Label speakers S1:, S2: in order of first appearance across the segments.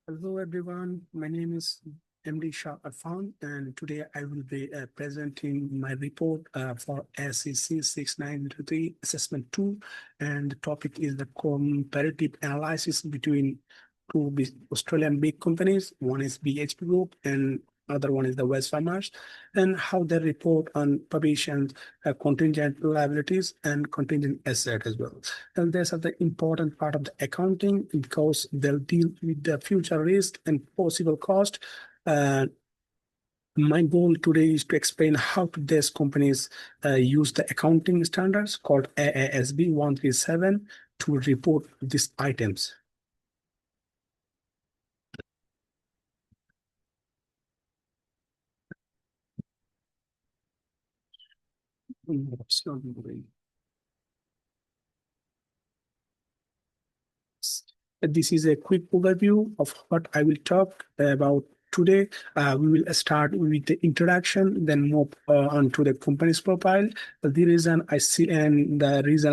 S1: Hello everyone, my name is MD.SHAH ARFAN, and today I will be presenting my report for ACC6903 Assessment 2, and the topic is the comparative analysis between two Australian big companies. One is BHP Group and other one is the Wesfarmers, and how they report on provisions, contingent liabilities, and contingent asset as well. And these are the important part of the accounting because they'll deal with the future risk and possible cost. My goal today is to explain how these companies use the accounting standards called AASB 137 to report these items. This is a quick overview of what I will talk about today. We will start with the introduction, then move on to the company's profile, the reason I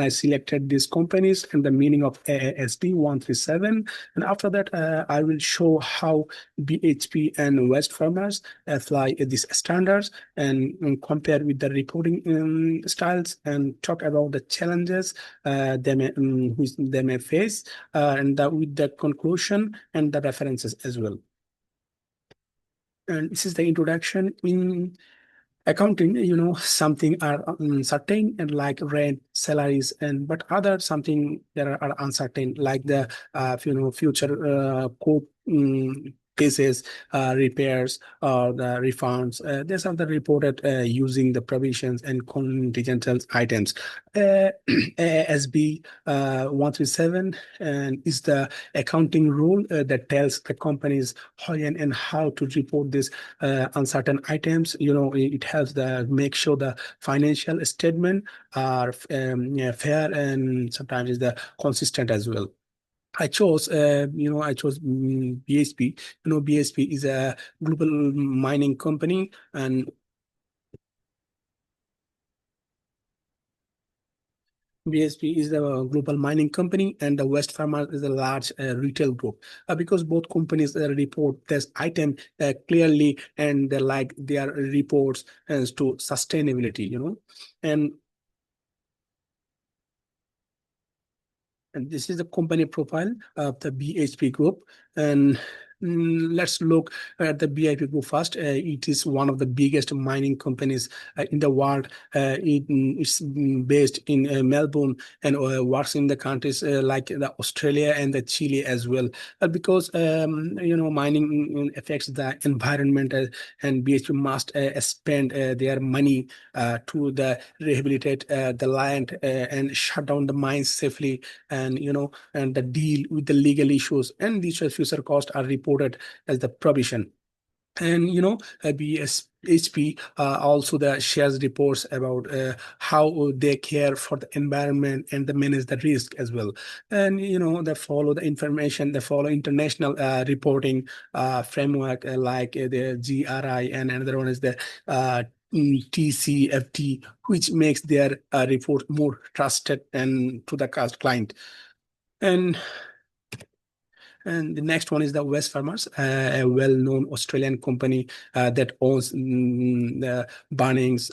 S1: selected these companies and the meaning of AASB 137. And after that, I will show how BHP and Wesfarmers apply these standards and compare with the reporting styles and talk about the challenges which they may face and with the conclusion and the references as well. And this is the introduction. In accounting, something are certain and like rent, salaries, but other something that are uncertain, like the future code cases, repairs, or the refunds. These are the reported using the provisions and contingent items. ASB 137 and is the accounting rule that tells the companies how and how to report these uncertain items. It helps make sure the financial statement are fair and sometimes is the consistent as well. I chose BHP. BHP is a global mining company, and BHP is the global mining company, and the Wesfarmers is a large retail group. Because both companies report this item clearly, and like their reports as to sustainability, and this is the company profile of the BHP group. And let's look at the BHP group first. It is one of the biggest mining companies in the world. It's based in Melbourne and works in the countries like the Australia and the Chile as well. Because mining affects the environment, and BHP must spend their money to rehabilitate the land and shut down the mines safely, and the deal with the legal issues, and these future costs are reported as the provision. And BHP also shares reports about how they care for the environment and they manage the risk as well. And they follow the information, they follow international reporting framework like the GRI, and another one is the TCFT, which makes their report more trusted and to the client. And the next one is the Wesfarmers, a well-known Australian company that owns the Bunnings,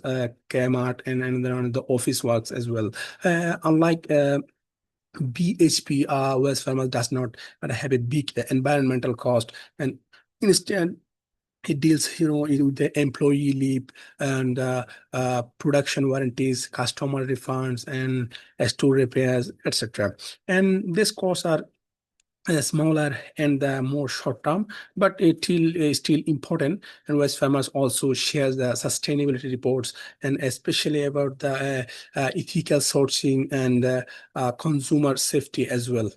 S1: Kmart, and another one, the Officeworks as well. Unlike BHP, Wesfarmers does not have a big environmental cost, and instead it deals, with the employee leave and production warranties, customer refunds, and store repairs, etc. And these costs are smaller and more short term, but it is still important. And Wesfarmers also shares the sustainability reports, and especially about the ethical sourcing and consumer safety as well.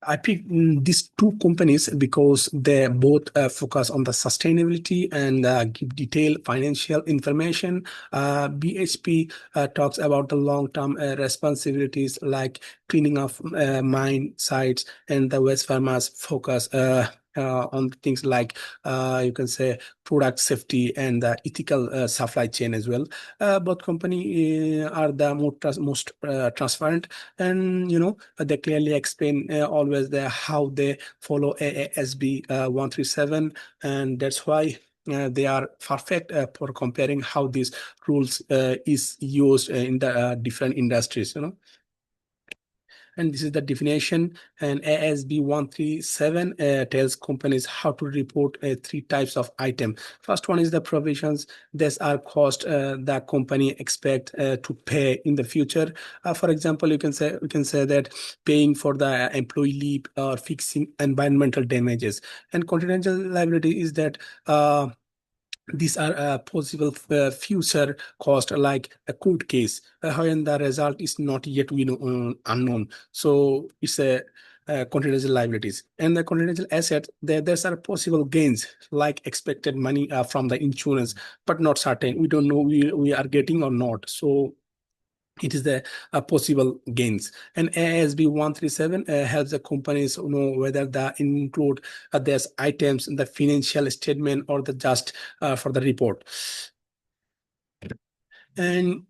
S1: I picked these two companies because they both focus on the sustainability and give detailed financial information. BHP talks about the long-term responsibilities like cleaning of mine sites, and the Wesfarmers focus on things like you can say product safety and the ethical supply chain as well. Both company are the most transparent, and they clearly explain always how they follow AASB 137, and that's why they are perfect for comparing how these rules is used in the different industries. And this is the definition. And ASB 137 tells companies how to report three types of item. First one is the provisions. These are cost the company expect to pay in the future. For example, we can say that paying for the employee leave or fixing environmental damages. And contingental liability is that these are possible future cost, like a court case, when the result is not yet unknown. So it's a contingental liabilities. And the contingental asset, there's are possible gains like expected money from the insurance, but not certain. We don't know we are getting or not. So it is the possible gains. And ASB 137 helps the companies know whether they include there's items in the financial statement or the just for the report. And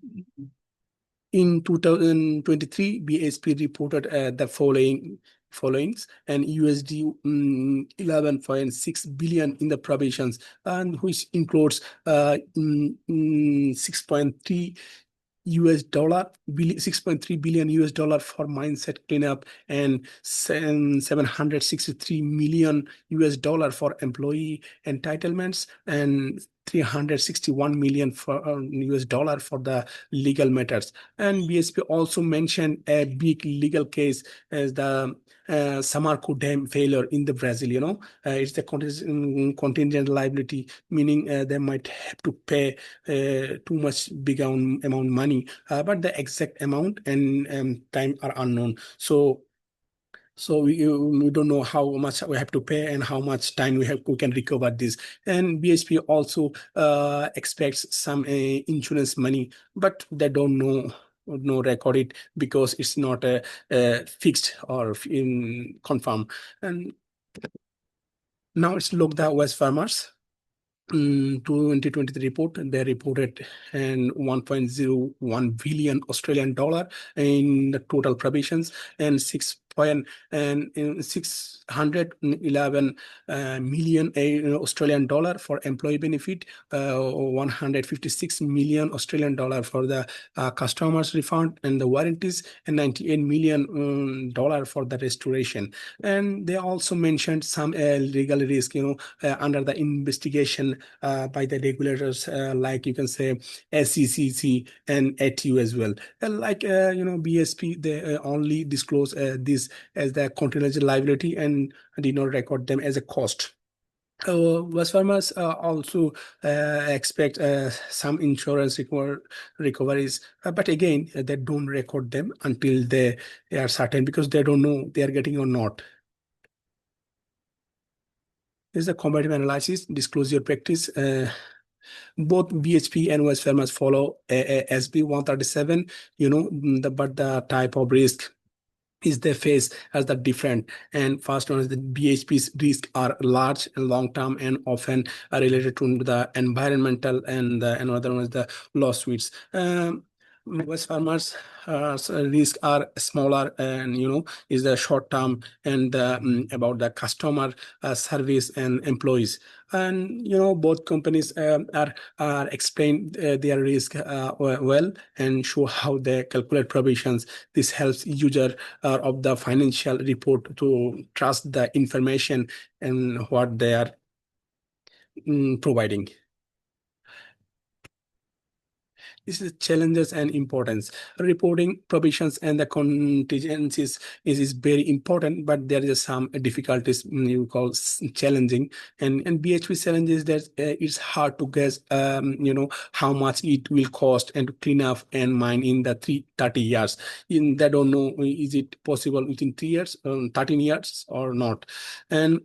S1: in 2023, BSP reported the followings, and USD 11.6 billion in the provisions, and which includes 6.3 US dollar, 6.3 billion US dollar for mindset cleanup, and 763 million US dollar for employee entitlements, and 361 million for US dollar for the legal matters. And BSP also mentioned a big legal case as the Samarco Dam failure in the Brazil. It's the contingent liability, meaning they might have to pay too much big amount of money, but the exact amount and time are unknown. So we don't know how much we have to pay and how much time we can recover this. And BHP also expects some insurance money, but they don't know no record it because it's not fixed or confirmed. And now let's look the West Farmers 2023 report. They reported an 1.01 billion Australian dollar in the total provisions, and 611 million Australian dollar for employee benefit, 156 million Australian dollar for the customers refund and the warranties, and 98 million dollar for the restoration. And they also mentioned some legal risk, under the investigation by the regulators, like you can say ACCC and ATU as well. Like BSP, they only disclose this as the contingent liability and did not record them as a cost. West Farmers also expect some insurance recoveries, but again, they don't record them until they are certain, because they don't know they are getting or not. This is the comparative analysis disclosure practice. Both BHP and West Farmers follow SB 137, but the type of risk is they face as the different. And first one is the BHP's risk are large and long-term and often are related to the environmental, and another one is the lawsuits. West Farmers risk are smaller, and is the short term, and about the customer service and employees. And both companies are explain their risk well, and show how they calculate provisions. This helps user of the financial report to trust the information and what they are providing. This is challenges and importance. Reporting provisions and the contingencies is very important, but there is some difficulties you call challenging. And BHP challenge is that it's hard to guess, how much it will cost and to clean up and mine in the 30 years. They don't know, is it possible within 3 years, 13 years or not. And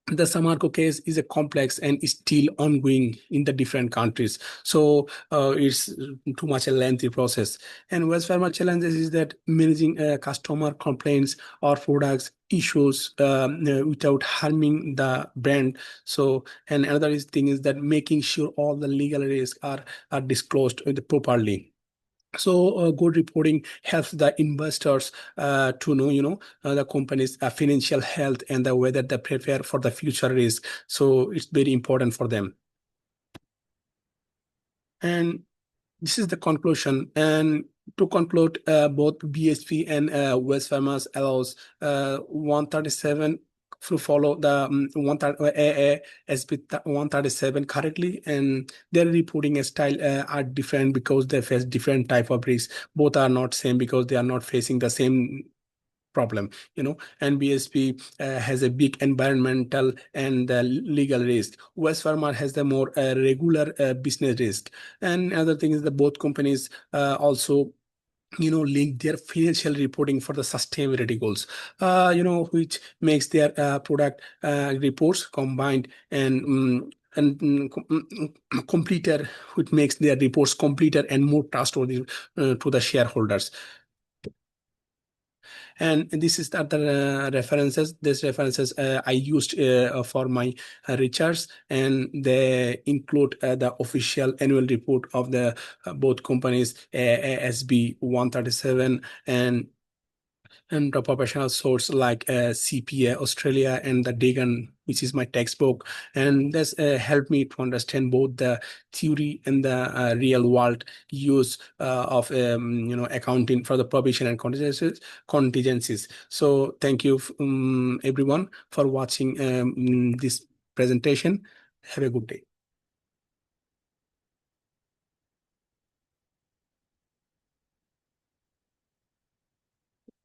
S1: the Samarco case is a complex and is still ongoing in the different countries. So it's too much a lengthy process. And Wells Fargo challenges is that managing customer complaints or products issues without harming the brand. So, and another thing is that making sure all the legal risks are disclosed properly. So good reporting helps the investors to know, the company's financial health and whether they prepare for the future risk. So it's very important for them. And this is the conclusion. And to conclude, both BHP and West Farmers allows 137 to follow the AASB 137 correctly, and their reporting style are different because they face different type of risks. Both are not same because they are not facing the same problem. And BSP has a big environmental and legal risk. West Farmer has the more regular business risk. And other thing is that both companies also link their financial reporting for the sustainability goals, which makes their product reports combined and completer, which makes their reports completer and more trustworthy to the shareholders. And this is the references. These references I used for my research, and they include the official annual report of the both companies, ASB 137 and the professional source like CPA Australia and the Dagan, which is my textbook. And this helped me to understand both the theory and the real world use of accounting for the provision and contingencies. So thank you everyone for watching this presentation. Have a good day.